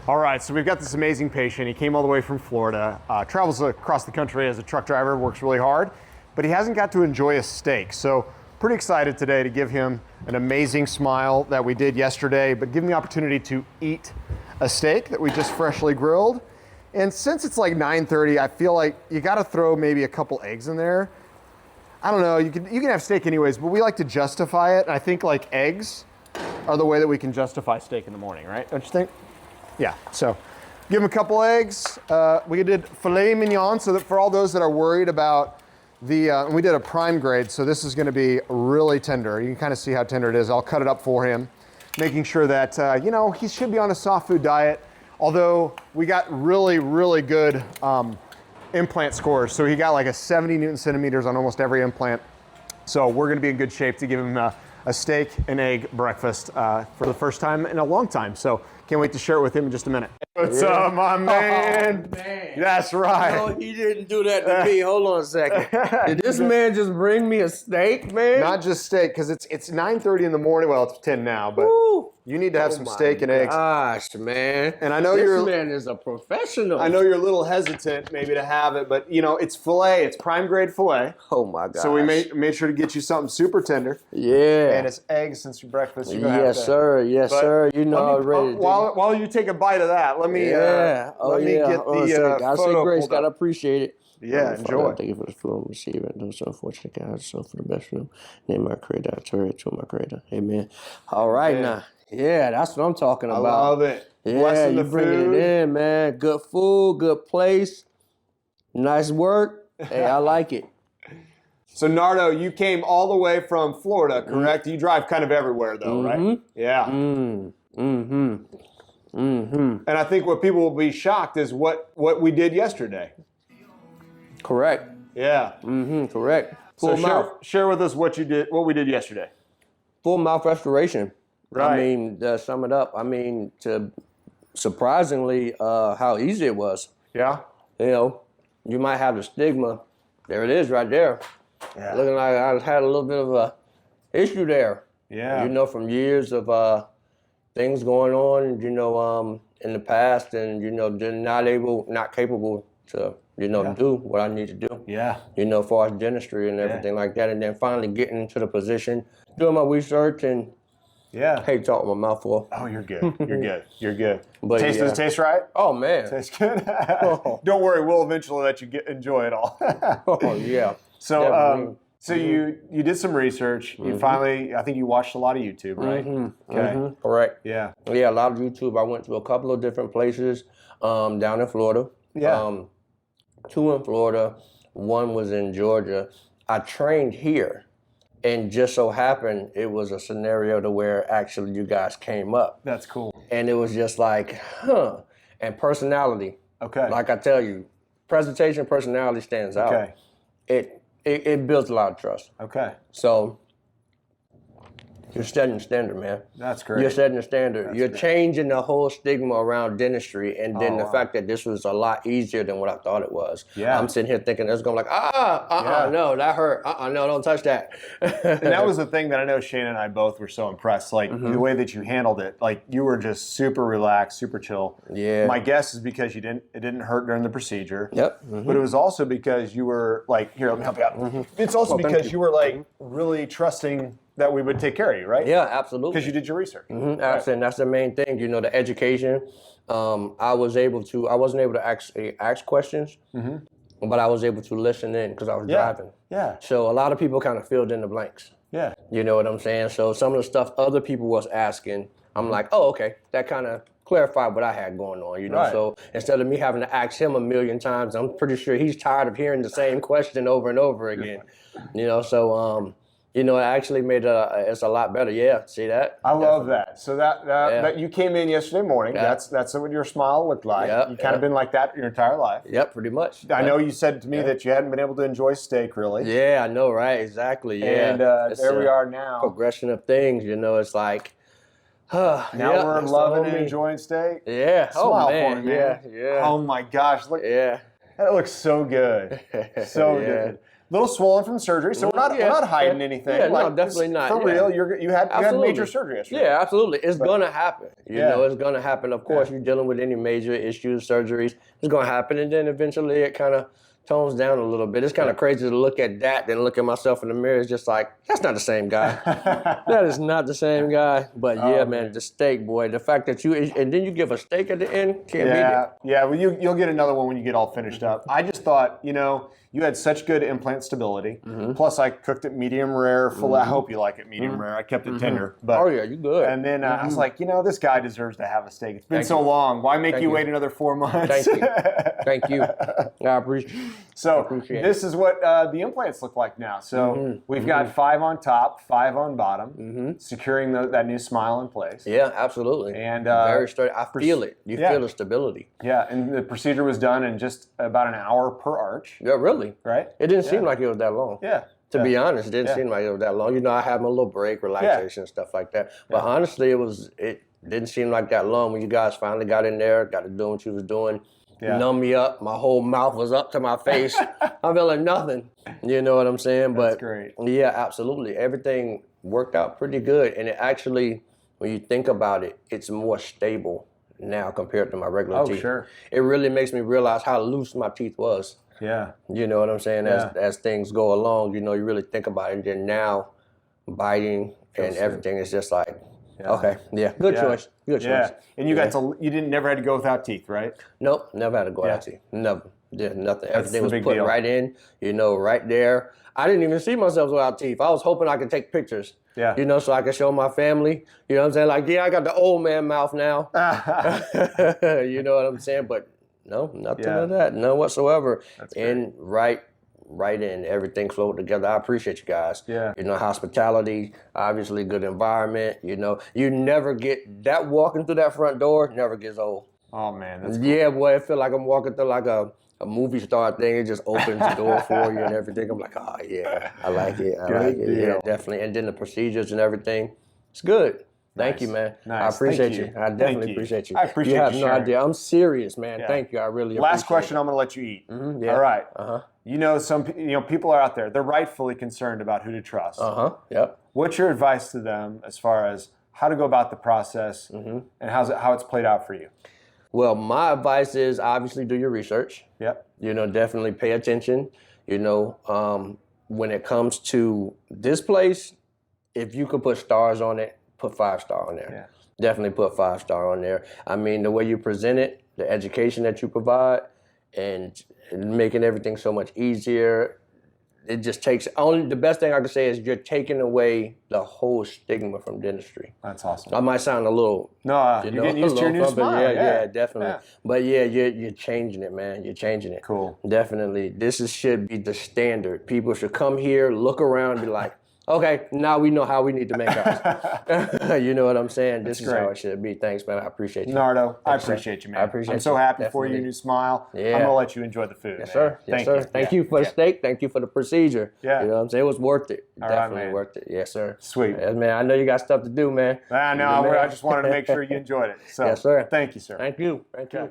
All right, so we've got this amazing patient. He came all the way from Florida, travels across the country as a truck driver, works really hard, but he hasn't got to enjoy a steak. So pretty excited today to give him an amazing smile that we did yesterday, but give him the opportunity to eat a steak that we just freshly grilled. And since it's like 9:30, I feel like you gotta throw maybe a couple eggs in there. I don't know, you can have steak anyways, but we like to justify it. And I think like eggs are the way that we can justify steak in the morning, right? Don't you think? Yeah, so give them a couple eggs. We did filet mignon, so that for all those that are worried about we did a prime grade, so this is gonna be really tender. You can kind of see how tender it is. I'll cut it up for him, making sure that, he should be on a soft food diet, although we got really, really good implant scores. So he got like a 70 Newton centimeters on almost every implant. So we're gonna be in good shape to give him a steak and egg breakfast for the first time in a long time. So can't wait to share it with him in just a minute. What's up, my man? Oh, man. That's right. No, he didn't do that to me. Hold on a second. Did this man just bring me a steak, man? Not just steak, because it's 9:30 in the morning. Well, it's 10 now, but Woo. you need to have some steak and eggs. Gosh, man. And I know this man is a professional. I know you're a little hesitant maybe to have it, but it's filet. It's prime grade filet. Oh my God. So we made sure to get you something super tender. Yeah. And it's eggs since your breakfast. Yes, sir. Yes, sir. You know already. While you take a bite of that, let me get the gotta say photo grace. pulled Gotta up. appreciate it. Yeah, enjoy. Thank you for the food receiver. And those unfortunate guys, so for the best for them. Name my creator, I turn it to my creator. Amen. All right, now. Yeah, that's what I'm talking about. I love it. Yeah, Blessing you the bringing food. it in, man. Good food, good place, nice work. Hey, I like it. So Nardo, you came all the way from Florida, correct? You drive kind of everywhere though, right? Yeah. And I think what people will be shocked is what we did yesterday. Correct. Yeah. Correct. So Full mouth. share with us what we did yesterday. Full mouth restoration. Right. I mean, to sum it up, surprisingly, how easy it was. Yeah. You might have the stigma. There it is right there. Yeah. Looking like I had a little bit of a issue there. Yeah. From years of things going on, in the past, and not capable to, do what I need to do. Yeah. As far as dentistry and everything like that, and then finally getting into the position, doing my research, and hate talking my mouth full. Oh, you're good. You're good. You're good. But Does it taste right? Oh man. Tastes good. Don't worry, we'll eventually let you enjoy it all. Oh yeah. So you did some research. You finally, I think you watched a lot of YouTube, right? Okay. Correct. Yeah. Yeah, a lot of YouTube. I went to a couple of different places down in Florida. Yeah. 2 in Florida, 1 was in Georgia. I trained here, and just so happened it was a scenario to where actually you guys came up. That's cool. And it was just like, and personality. Okay. Like I tell you, presentation personality stands out. Okay. It builds a lot of trust. Okay. So you're setting the standard, man. That's great. You're setting the standard. That's You're great. changing the whole stigma around dentistry, and then the fact that this was a lot easier than what I thought it was. Yeah. I'm sitting here thinking it's going no, that hurt. No, don't touch that. And that was the thing that I know Shane and I both were so impressed. Like the way that you handled it, like you were just super relaxed, super chill. Yeah. My guess is because it didn't hurt during the procedure. Yep. But it was also because you were like, here, let me help you out. It's also because you were like really trusting that we would take care of you, right? Yeah, absolutely. Because you did your research. Absolutely. That's the main thing, the education. I wasn't able to ask questions, but I was able to listen in because I was driving. Yeah. So a lot of people kind of filled in the blanks. Yeah. You know what I'm saying? So some of the stuff other people was asking, I'm like, oh, okay, that kind of clarified what I had going on, Right. So instead of me having to ask him a million times, I'm pretty sure he's tired of hearing the same question over and over again. It actually made it's a lot better. Yeah, see that? I love that. So that you came in yesterday morning. Yeah. That's what your smile looked like. Yeah, You kind of been like that your entire life. Yep, pretty much. I know you said to me that you hadn't been able to enjoy steak really. Yeah, I know, right? Exactly. Yeah. And It's there we a are now. Progression of things, it's like, Now we're loving and enjoying steak. Yeah. Smile man. for me, man. Yeah. Oh my gosh, look. Yeah. That looks so good. So good. little swollen from surgery, so we're not hiding anything. Yeah, like, no, definitely not. For real, you had major surgery yesterday. Yeah, absolutely. It's gonna happen. You know, it's gonna happen. Of course, you're dealing with any major issues, surgeries. It's gonna happen, and then eventually it kind of tones down a little bit. It's kind of crazy to look at that, then look at myself in the mirror. It's just like, that's not the same guy. That is not the same guy. But yeah, man, the steak, boy. The fact that and then you give a steak at the end, can't beat it. Yeah, well, you'll get another one when you get all finished up. I just thought, you had such good implant stability. Plus, I cooked it medium rare. I hope you like it medium rare. I kept it tender. But, oh, yeah, you good. And then I was like, this guy deserves to have a steak. It's been so long. Why make you wait another 4 months? Thank you. I appreciate it. So this is what the implants look like now. So we've got 5 on top, 5 on bottom, securing that new smile in place. Yeah, absolutely. And very straight. I feel it. You feel the stability. Yeah, and the procedure was done in just about an hour per arch. Yeah, really. Right? It didn't seem like it was that long. Yeah. To be honest, it didn't seem like it was that long. I had my little break, relaxation, stuff like that. But honestly, it didn't seem like that long when you guys finally got in there, got to do what you was doing. Yeah. Numb me up. My whole mouth was up to my face. I'm feeling nothing. You know what I'm saying? That's great. Yeah, absolutely. Everything worked out pretty good. And it actually, when you think about it, it's more stable now compared to my regular teeth. Sure. It really makes me realize how loose my teeth was. Yeah. You know what I'm saying? As things go along, you really think about it. And then now, biting and everything is just like, okay, good choice. Good choice. Yeah. And you never had to go without teeth, right? Nope, never had to go without teeth. Never. Did nothing. Everything was put right in, right there. I didn't even see myself without teeth. I was hoping I could take pictures. Yeah. So I could show my family. You know what I'm saying? Like, I got the old man mouth now. You know what I'm saying? But no, nothing of that. None whatsoever. That's great. And right in, everything flowed together. I appreciate you guys. Yeah. Hospitality, obviously good environment. You never get that walking through that front door never gets old. Oh man, that's cool. Yeah, boy, I feel like I'm walking through like a movie star thing. It just opens the door for you and everything. I'm like, oh yeah, I like it. I like it. Yeah, definitely. And then the procedures and everything, it's good. Thank you, man. Nice. I appreciate you. I definitely appreciate you. I appreciate you. You have no idea. I'm serious, man. Yeah. Thank you. I really appreciate it. Last question, I'm going to let you eat. Mm-hmm. Yeah. All right. Some people are out there. They're rightfully concerned about who to trust. Yep. What's your advice to them as far as how to go about the process and how it's played out for you? Well, my advice is obviously do your research. Yep. Definitely pay attention. When it comes to this place, if you could put stars on it, put 5-star on there. Yeah. Definitely put 5-star on there. I mean, the way you present it, the education that you provide, and making everything so much easier. It just takes the best thing I can say is you're taking away the whole stigma from dentistry. That's awesome. I might sound a little you're getting used to your new smile. Yeah, definitely. Yeah. But yeah, you're changing it, man. You're changing it. Cool. Definitely. This should be the standard. People should come here, look around, and be like, okay, now we know how we need to make ours. You know what I'm saying? This is how it should be. Thanks, man. I appreciate you. Nardo, I appreciate you, man. I appreciate you. I'm so happy for your new smile. Yeah. I'm going to let you enjoy the food. Yes, sir. Yes, sir. Thank you for the steak. Thank you for the procedure. Yeah. You know what I'm saying? It was worth it. Definitely worth it. Yes, sir. Sweet. Yes, man. I know you got stuff to do, man. I know. I just wanted to make sure you enjoyed it. So, yes, sir. Thank you, sir. Thank you. Thank you.